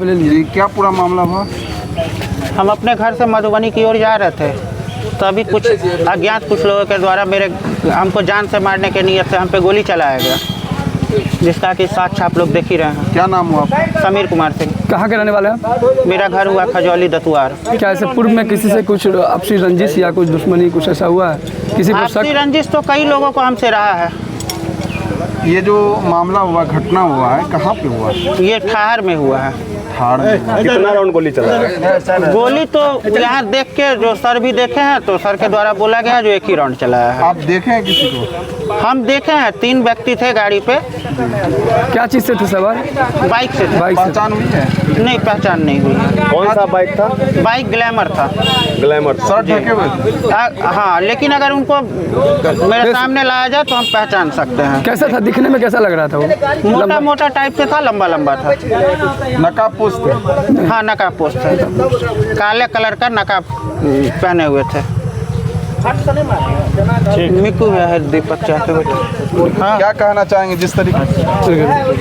ले लीजिए। क्या पूरा मामला हुआ? हम अपने घर से मधुबनी की ओर जा रहे थे, तभी कुछ अज्ञात कुछ लोगों के द्वारा हमको जान से मारने के नियत से हम पे गोली चलाया गया, जिसका कि साक्ष्य आप लोग देख ही रहे हैं। क्या नाम हुआ आपका? समीर कुमार सिंह। कहाँ के रहने वाले हैं? मेरा घर हुआ खजौली दतुआर। क्या ऐसे पूर्व में किसी से कुछ आपसी रंजिश या कुछ दुश्मनी कुछ ऐसा हुआ है? किसी पर आपसी शक? रंजिश तो कई लोगों को हमसे रहा है। ये जो मामला हुआ, घटना हुआ है, कहाँ पे हुआ? ये ठहर में हुआ है। ठाड़ में। कितना राउंड गोली चला है? गोली तो यहाँ देख के जो सर भी देखे हैं, तो सर के द्वारा बोला गया जो एक ही राउंड चलाया है। आप देखे हैं किसी को? हम देखे हैं 3 व्यक्ति थे गाड़ी पे। क्या चीज़ से थे सवार? बाइक से थे। बाइक से। पहचान हुई है? नहीं, पहचान नहीं हुई। कौन सा बाइक था? बाइक ग्लैमर था। ग्लैमर। सर ढके हुए थे? हाँ, लेकिन अगर उनको मेरे सामने लाया जाए तो हम पहचान सकते हैं। कैसा था दिखने में, कैसा लग रहा था वो? मोटा मोटा टाइप से था, लंबा लंबा था। नकाबपोश थे? हाँ, नकाबपोश थे। काले कलर का नकाब पहने हुए थे। मिकू है दीपक चाहते हुए। क्या कहना चाहेंगे जिस तरीके